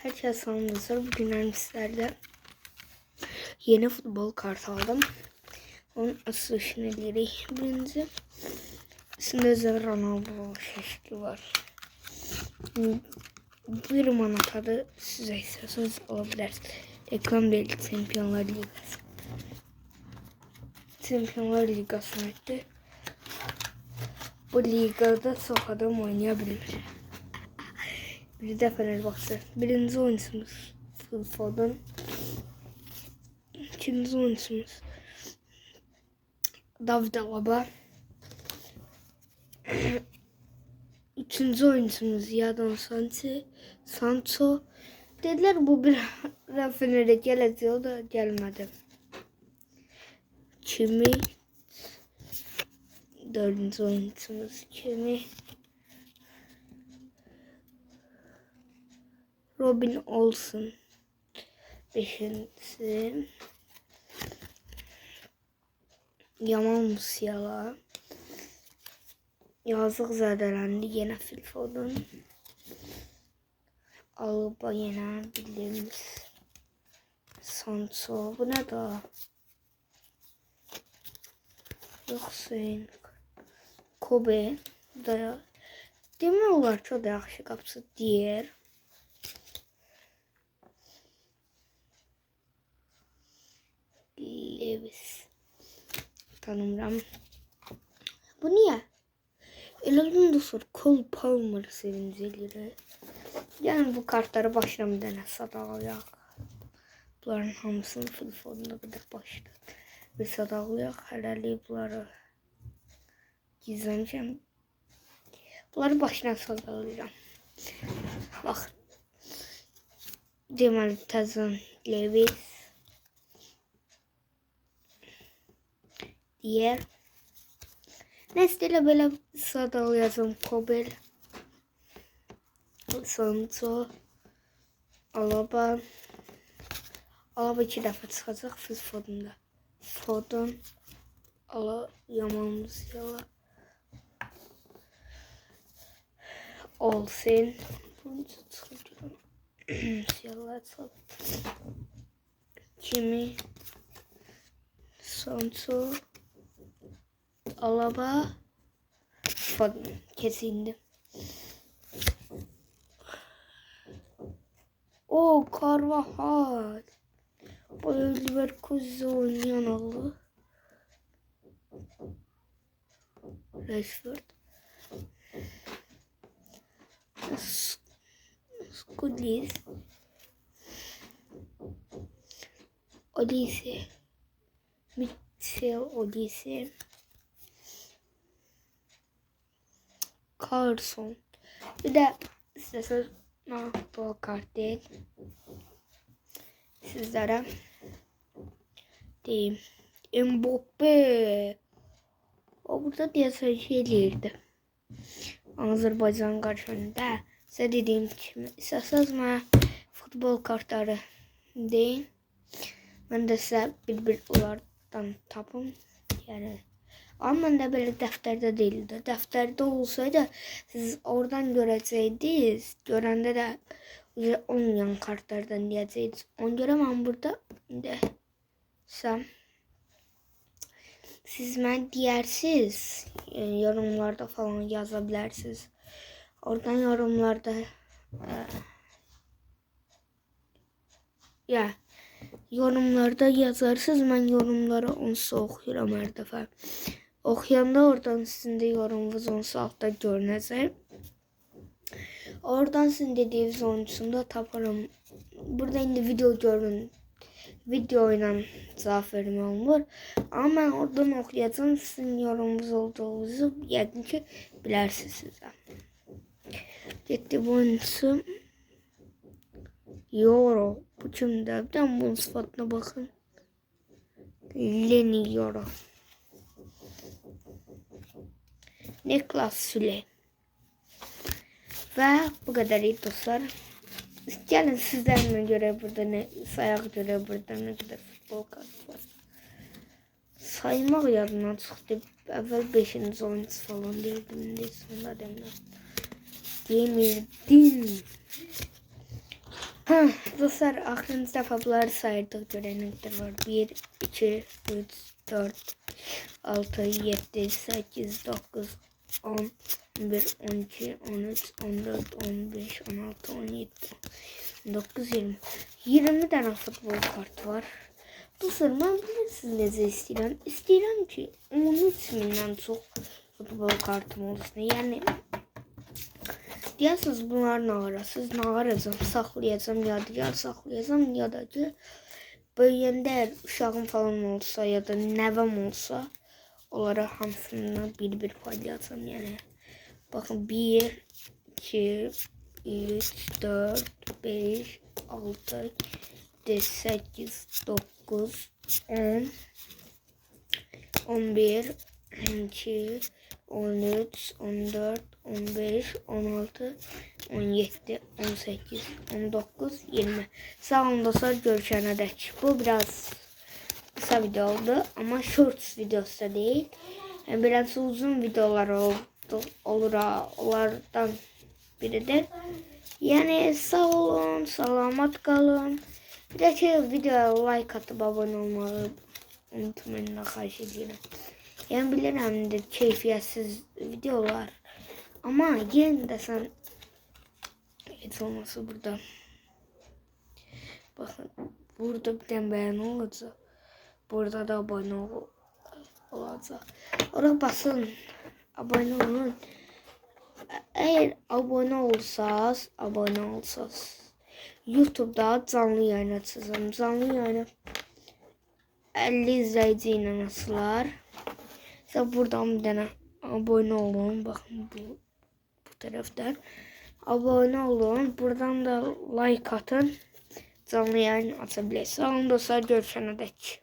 Herkes sanmıştır. Bugün sizlerle yeni futbol kartı aldım. Onun açılışını ileri birinci. Üstünde Ronaldo şekli var. Bir manatadı size istiyorsanız alabilirsiniz. Ekran değil, Şampiyonlar Ligası. Şampiyonlar Ligası'na etti. Bu ligada çok adam oynayabilir. Bir de Fenerbahçe. Birinci oyuncumuz Phil Foden. İkinci oyuncumuz David Alaba. Üçüncü oyuncumuz Jadon Sancho. Dediler bu bir Fener'e gelecek, o da gelmedi. Kimi? Dördüncü oyuncumuz Kimi? Robin Olsen. Beşincisi Yamal Musiala. Yazık zədələndi yine Phil Foden. Alaba yine bildiğimiz Sancho. Bu ne daha? Yoksa Kobe da demək olar ki, o da yaxşı qapısı deyir. Lewis. Tanımıram. Bu niye? Elazığ'da sor Cole Palmer sevinceli. Yani bu kartları başına bir dənə sadalayaq. Bunların hamısını Phil Foden'da bir de başda bir sadalayaq. Hələlik bunları gizləmişəm. Bunları başına sadalayacağım. Bak. Deməli təzən Lewis. Diğer. Nesliyle böyle sadalayacağım. Kobe. Sancho. Alaba. Alaba 2 dəfə çıxacaq Phil Foden'da. Foden. Yamal Musiala. Olsen. Bunu çıxacaq. Musiala çıxacaq. Kimi. Sancho. Alaba. Foden. Kesildi. O Carvajal. Bu Leverkusen oynayan oldu. Rashford. Skulis. Olise. Mitchell Olise. Carlson. Bir de size bu kart değil. Sizlere diyeyim. Mbappe. O burada diye şeylerdi. Azerbaycan karşısında size dediğim kimi isterseniz bana futbol kartları deyin. Ben de size bir onlardan tapım. Yani ama ben de böyle defterde değildi. Defterde olsaydı siz oradan göreceydiniz. Görende de olmayan kartlardan diyeceğiz. Onu göremem burada. De sen siz ben diyersiniz. Yani yorumlarda falan yazabilirsiniz. Oradan yorumlarda ya yorumlarda yazarsınız. Ben yorumları onsuz okuyorum her defa. Okuyanda oradan sizin de yorumunuz onsuz altta görünecek. Oradan sizin dediğiniz oyuncusunu da taparım. Burada indi video görün. Videoyla cevap vermem olur. Ama ben oradan okuyacağım. Sizin yorumunuz olduğunuzu yəqin ki bilərsiniz sizə. Getdi bu oyuncusu. Euro. Bu kimdə? Bir de bunun sıfatına bakın. Lenny Euro. Niklas Süle. Ve bu kadar iyi dostlar. Gelin sizlerle göre burada ne sayak göre burada ne kadar futbol kartı var. Saymak yadından çıktı. Evvel 5. oyuncu falan değildim. Sonra demler. Demirdim. Dostlar axırıncı dəfə bunları sayırdıq, görək nə qədər var. 1, 2, 3, 4, 6, 7, 8, 9, 10, 11, 12, 13, 14, 15, 16, 17, 19, 20. 20 dənə futbol kartı var. Dostlar, mən bilirsiniz necə istəyirəm? İstəyirəm ki, 13 mindən çox futbol kartım olsun. Yəni, deyərsiniz bunları nağarasız, nağaracam, saxlayacam, yadigar saxlayacam, ya da ki, böyüyəndə uşağım falan olsa, ya da nəvəm olsa, onlara hamısını bir-bir paylayacam. Yəni, baxın, 1, 2, 3, 4, 5, 6, 7, 8, 9, 10, 11, 12, 13, 14, 15, 16, 17, 18, 19, 20. Sağ olun dostlar, görüşene dek. Bu biraz kısa video oldu ama shorts videosu da değil. Yani biraz uzun videolar olur onlardan biridir. Yani sağ olun, selamat kalın. Bir de ki videoya like atıp abone olmayı unutmayın, xahiş ediyorum. Yani bilirim de keyfiyetsiz videolar. Ama yine de sen hiç olmasa burada. Bakın burada bir tane beğeni olacak. Burada da abone olacak. Oraya basın. Abone olun. Eğer abone olsanız, YouTube'da canlı yayın açacağım. Canlı yayını 50 izleyici ile açılar. İşte buradan bir tane abone olun. Bakın bu taraftan. Abone olun. Buradan da like atın. Canlı yayın açabilirsiniz. Sağ olun dostlar. Görüşene dek.